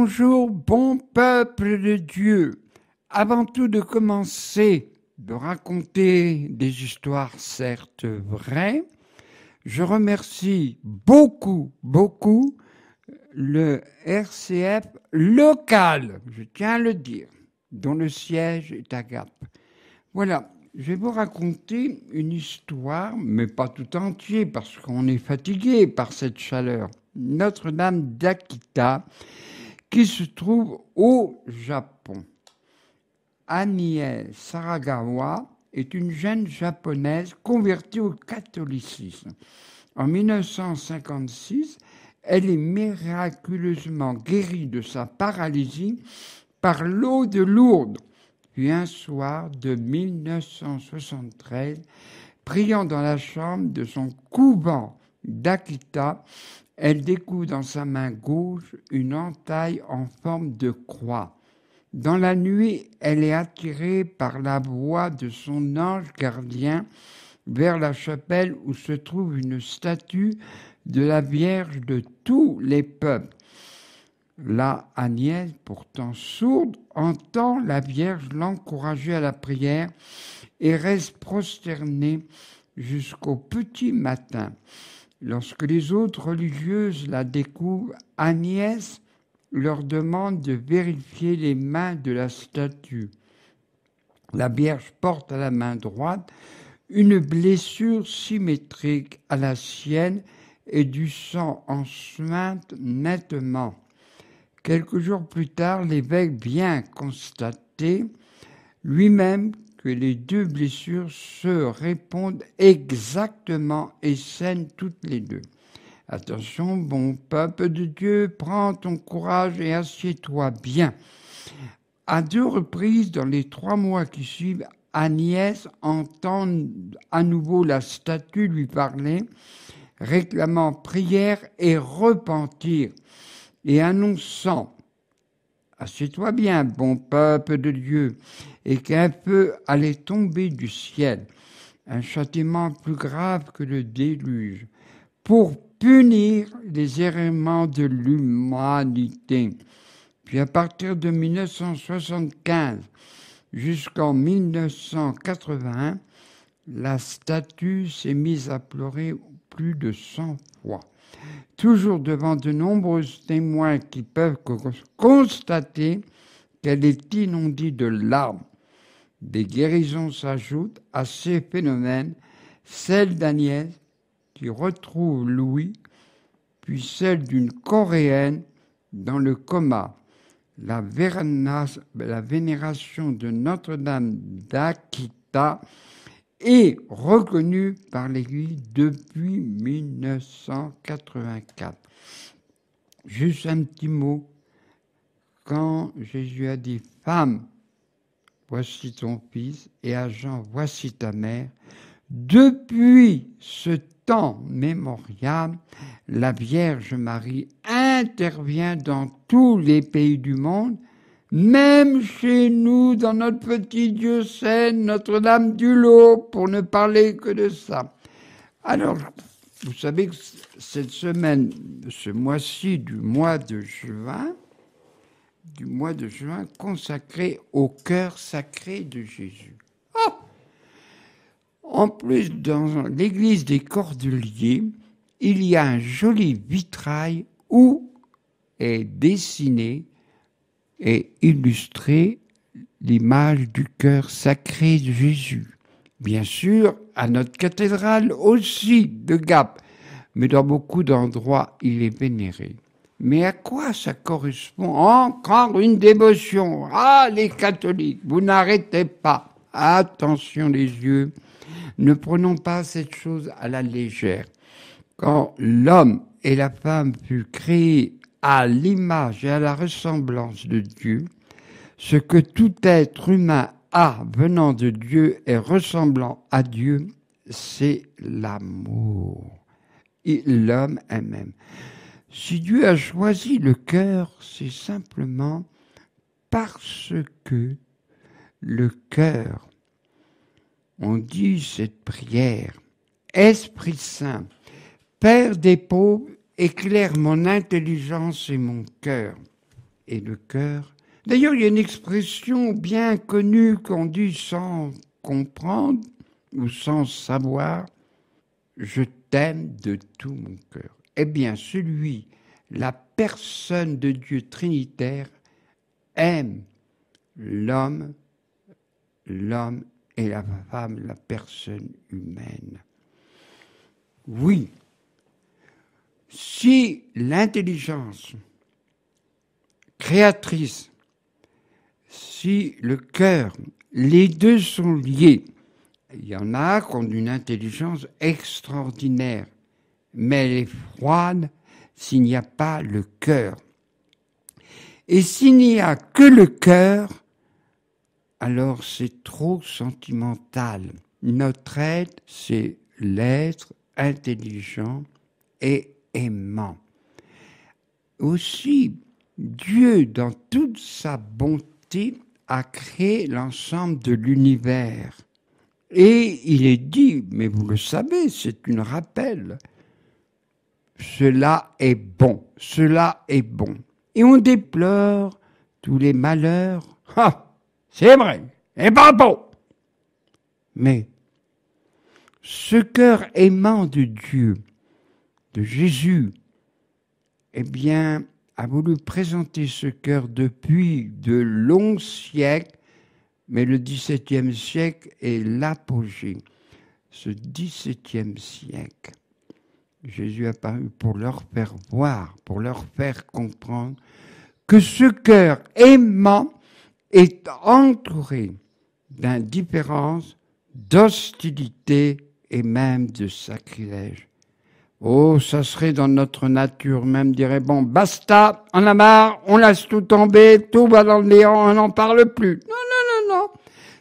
Bonjour, bon peuple de Dieu. Avant tout de commencer de raconter des histoires certes vraies, je remercie beaucoup le RCF local, je tiens à le dire, dont le siège est à Gap. Voilà, je vais vous raconter une histoire, mais pas tout entier parce qu'on est fatigué par cette chaleur. Notre-Dame d'Akita, qui se trouve au Japon. Anie Saragawa est une jeune japonaise convertie au catholicisme. En 1956, elle est miraculeusement guérie de sa paralysie par l'eau de Lourdes. Puis un soir de 1973, priant dans la chambre de son couvent d'Akita, elle découvre dans sa main gauche une entaille en forme de croix. Dans la nuit, elle est attirée par la voix de son ange gardien vers la chapelle où se trouve une statue de la Vierge de tous les peuples. Là, Agnès, pourtant sourde, entend la Vierge l'encourager à la prière et reste prosternée jusqu'au petit matin. Lorsque les autres religieuses la découvrent, Agnès leur demande de vérifier les mains de la statue. La Vierge porte à la main droite une blessure symétrique à la sienne et du sang en suinte nettement. Quelques jours plus tard, l'évêque vient constater lui-même que les deux blessures se répondent exactement et saignent toutes les deux. Attention, bon peuple de Dieu, prends ton courage et assieds-toi bien. À 2 reprises, dans les 3 mois qui suivent, Agnès entend à nouveau la statue lui parler, réclamant prière et repentir, et annonçant « Assieds-toi bien, bon peuple de Dieu », et qu'un feu allait tomber du ciel, un châtiment plus grave que le déluge, pour punir les errements de l'humanité. Puis à partir de 1975 jusqu'en 1981, la statue s'est mise à pleurer plus de 100 fois. Toujours devant de nombreux témoins qui peuvent constater qu'elle est inondée de larmes. Des guérisons s'ajoutent à ces phénomènes, celle d'Agnès qui retrouve Louis, puis celle d'une Coréenne dans le coma. La vénération de Notre-Dame d'Akita est reconnue par l'Église depuis 1984. Juste un petit mot. Quand Jésus a dit « Femme, voici ton fils » et à Jean « Voici ta mère », depuis ce temps mémorial, la Vierge Marie intervient dans tous les pays du monde, même chez nous, dans notre petit diocèse, Notre-Dame du Lot, pour ne parler que de ça. Alors, vous savez que cette semaine, ce mois-ci du mois de juin, consacré au cœur sacré de Jésus. Oh! En plus, dans l'église des Cordeliers, il y a un joli vitrail où est dessinée et illustrée l'image du cœur sacré de Jésus. Bien sûr, à notre cathédrale aussi de Gap, mais dans beaucoup d'endroits, il est vénéré. Mais à quoi ça correspond? Encore une dévotion. Ah, les catholiques, vous n'arrêtez pas. Attention les yeux. Ne prenons pas cette chose à la légère. Quand l'homme et la femme furent créés à l'image et à la ressemblance de Dieu, ce que tout être humain a venant de Dieu et ressemblant à Dieu, c'est l'amour. Et l'homme elle-même. Si Dieu a choisi le cœur, c'est simplement parce que le cœur, on dit cette prière, Esprit Saint, Père des pauvres, éclaire mon intelligence et mon cœur. et le cœur. D'ailleurs, il y a une expression bien connue qu'on dit sans comprendre ou sans savoir, je t'aime de tout mon cœur. Eh bien, la personne de Dieu trinitaire, aime l'homme et la femme, la personne humaine. Oui, si l'intelligence créatrice, si le cœur, les deux sont liés, il y en a qui ont une intelligence extraordinaire, mais elle est froide s'il n'y a pas le cœur. Et s'il n'y a que le cœur, alors c'est trop sentimental. Notre être, c'est l'être intelligent et aimant. Aussi, Dieu, dans toute sa bonté, a créé l'ensemble de l'univers. Et il est dit, mais vous le savez, c'est un rappel, cela est bon, cela est bon. Et on déplore tous les malheurs. Ah, c'est vrai, et pas bon. Mais ce cœur aimant de Dieu, de Jésus, eh bien, a voulu présenter ce cœur depuis de longs siècles, mais le XVIIe siècle est l'apogée. Ce XVIIe siècle, Jésus est apparu pour leur faire voir, pour leur faire comprendre que ce cœur aimant est entouré d'indifférence, d'hostilité et même de sacrilège. Oh, ça serait dans notre nature même, dirait, bon, basta, on a marre, on laisse tout tomber, tout va dans le néant, on n'en parle plus. Non, non, non, non.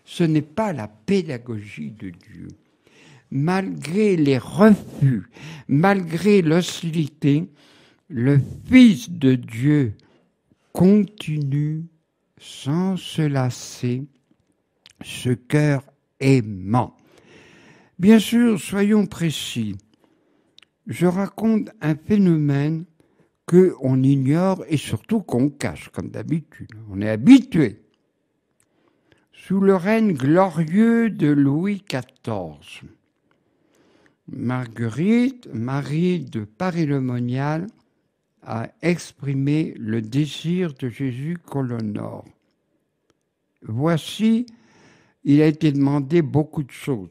Ce n'est pas la pédagogie de Dieu. Malgré les refus, malgré l'hostilité, le Fils de Dieu continue sans se lasser ce cœur aimant. Bien sûr, soyons précis. Je raconte un phénomène qu'on ignore et surtout qu'on cache, comme d'habitude. On est habitué. Sous le règne glorieux de Louis XIV, Marguerite, Marie de Paris-le-Monial, a exprimé le désir de Jésus qu'on l'honore. Voici, il a été demandé beaucoup de choses.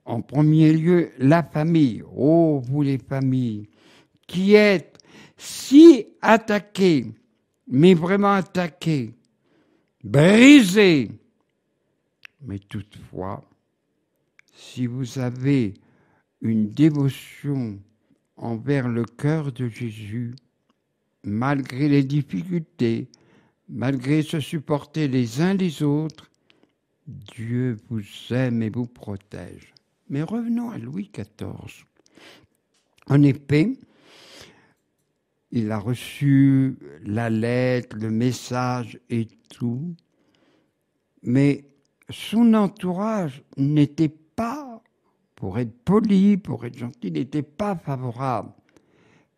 En premier lieu, la famille. Oh, vous les familles, qui êtes si attaqués, mais vraiment attaqués, brisés. Mais toutefois, si vous avez une dévotion envers le cœur de Jésus, malgré les difficultés, malgré se supporter les uns les autres, Dieu vous aime et vous protège. Mais revenons à Louis XIV. En effet, il a reçu la lettre, le message et tout, mais son entourage n'était pas, pour être poli, pour être gentil, n'était pas favorable.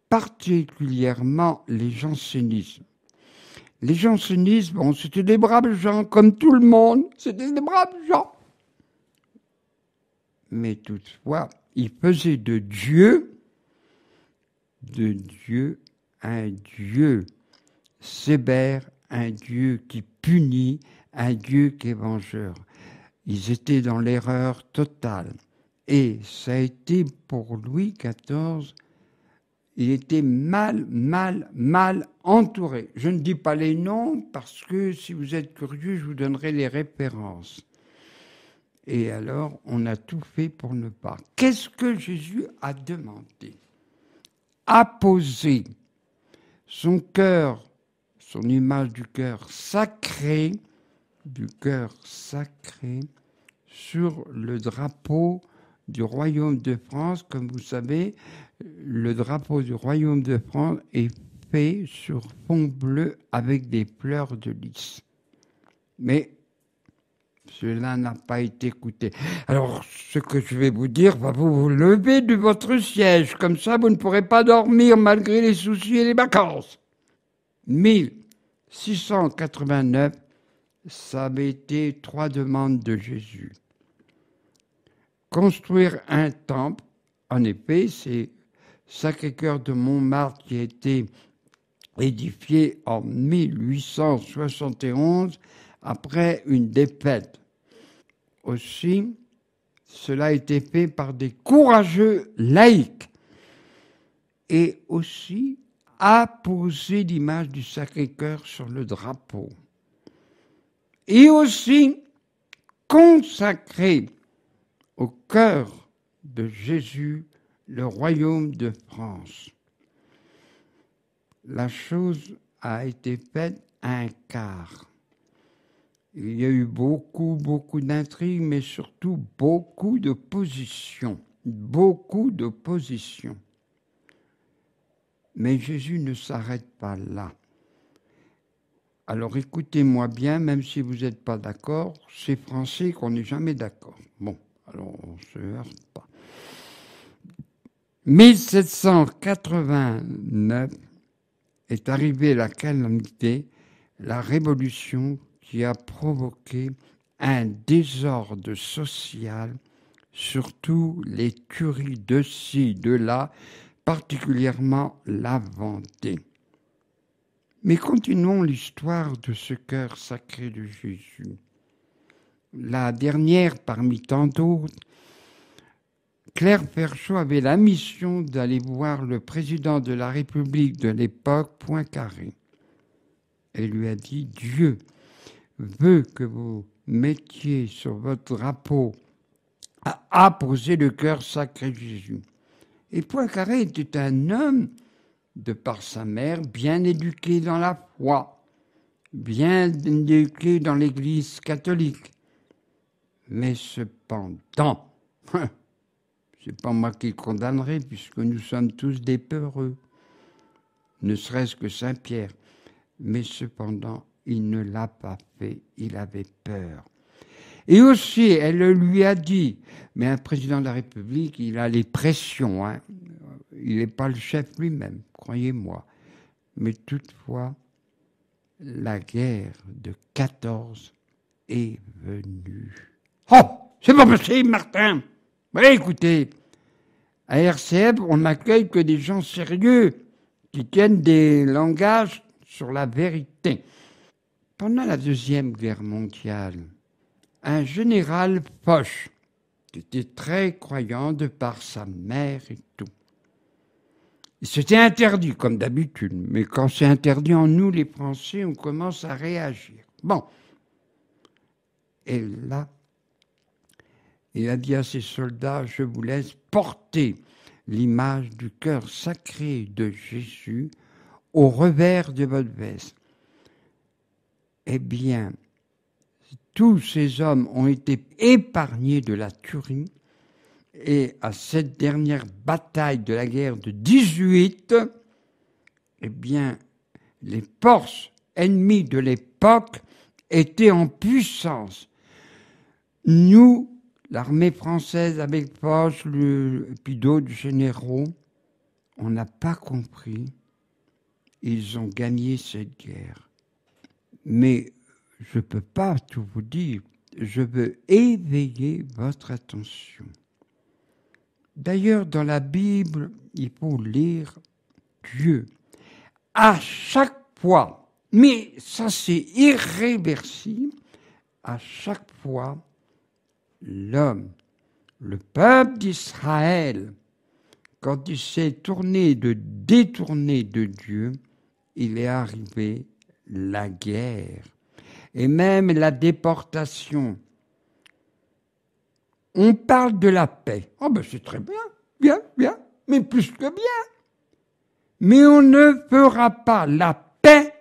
Particulièrement les jansénistes. Les jansénistes, bon, c'était des braves gens, comme tout le monde, c'était des braves gens. Mais toutefois, ils faisaient de Dieu un Dieu sévère, un Dieu qui punit, un Dieu qui est vengeur. Ils étaient dans l'erreur totale. Et ça a été pour Louis XIV, il était mal entouré. Je ne dis pas les noms parce que si vous êtes curieux, je vous donnerai les références. Et alors, on a tout fait pour ne pas. Qu'est-ce que Jésus a demandé? Apposer son cœur, son image du cœur sacré, sur le drapeau du royaume de France. Comme vous savez, le drapeau du royaume de France est fait sur fond bleu avec des fleurs de lys. Mais cela n'a pas été écouté. Alors, ce que je vais vous dire va vous lever de votre siège. Comme ça, vous ne pourrez pas dormir malgré les soucis et les vacances. Mais 689, ça avait été 3 demandes de Jésus. Construire un temple, en effet, c'est Sacré-Cœur de Montmartre qui a été édifié en 1871 après une défaite. Aussi, cela a été fait par des courageux laïcs et aussi apposer l'image du Sacré-Cœur sur le drapeau et aussi consacrer au cœur de Jésus le royaume de France. La chose a été faite à un quart. Il y a eu beaucoup d'intrigues, mais surtout beaucoup d'opposition. Mais Jésus ne s'arrête pas là. Alors écoutez-moi bien, même si vous n'êtes pas d'accord, c'est français qu'on n'est jamais d'accord. Bon, alors on ne se heurte pas. 1789 est arrivée la calamité, la révolution qui a provoqué un désordre social, surtout les tueries de ci, de là, particulièrement la Vendée. Mais continuons l'histoire de ce cœur sacré de Jésus. La dernière parmi tant d'autres, Claire Perchot avait la mission d'aller voir le président de la République de l'époque, Poincaré. Elle lui a dit « Dieu veut que vous mettiez sur votre drapeau à apposer le cœur sacré de Jésus. » Et Poincaré était un homme, de par sa mère, bien éduqué dans la foi, bien éduqué dans l'Église catholique. Mais cependant, c'est pas moi qui le condamnerai, puisque nous sommes tous des peureux, ne serait-ce que Saint-Pierre. Mais cependant, il ne l'a pas fait, il avait peur. Et aussi, elle lui a dit, mais un président de la République, il a les pressions, hein. Il n'est pas le chef lui-même, croyez-moi. Mais toutefois, la guerre de 14 est venue. Oh, c'est pas possible, Martin. Oui, écoutez, à RCF, on n'accueille que des gens sérieux qui tiennent des langages sur la vérité. Pendant la Deuxième Guerre mondiale, un général Foch, qui était très croyant de par sa mère et tout, c'était interdit, comme d'habitude. Mais quand c'est interdit en nous, les Français, on commence à réagir. Bon. Et là, il a dit à ses soldats, je vous laisse porter l'image du cœur sacré de Jésus au revers de votre veste. Eh bien, tous ces hommes ont été épargnés de la tuerie. Et à cette dernière bataille de la guerre de 18, eh bien, les forces ennemies de l'époque étaient en puissance. Nous, l'armée française avec Foch, puis d'autres généraux, on n'a pas compris. Ils ont gagné cette guerre. Mais je ne peux pas tout vous dire. Je veux éveiller votre attention. D'ailleurs, dans la Bible, il faut lire Dieu. À chaque fois, mais ça c'est irréversible, à chaque fois, l'homme, le peuple d'Israël, quand il s'est détourné de Dieu, il est arrivé la guerre et même la déportation. On parle de la paix. Oh ben c'est très bien, mais plus que bien. Mais on ne fera pas la paix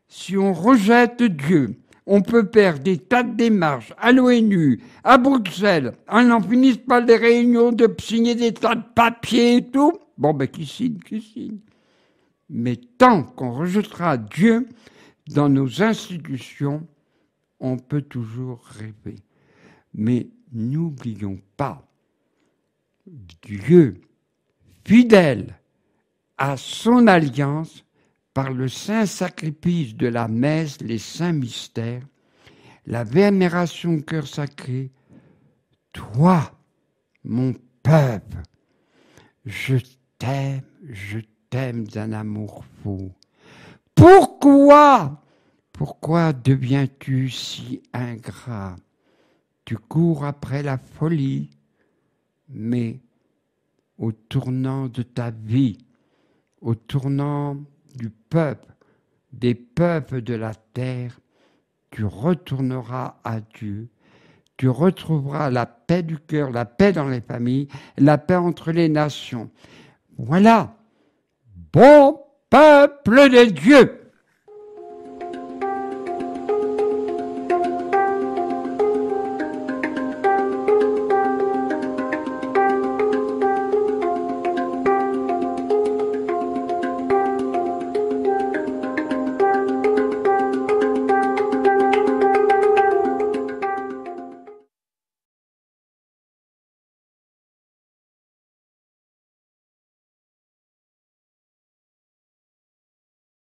si on rejette Dieu. On peut faire des tas de démarches à l'ONU, à Bruxelles. On n'en finisse pas les réunions de signer des tas de papiers et tout. Bon ben qui signe. Mais tant qu'on rejettera Dieu dans nos institutions, on peut toujours rêver. Mais n'oublions pas, Dieu, fidèle à son alliance, par le saint sacrifice de la messe, les saints mystères, la vénération au cœur sacré, toi, mon peuple, je t'aime d'un amour fou. Pourquoi deviens-tu si ingrat? Tu cours après la folie, mais au tournant de ta vie, au tournant du peuple, des peuples de la terre, tu retourneras à Dieu. Tu retrouveras la paix du cœur, la paix dans les familles, la paix entre les nations. Voilà, bon peuple de Dieu.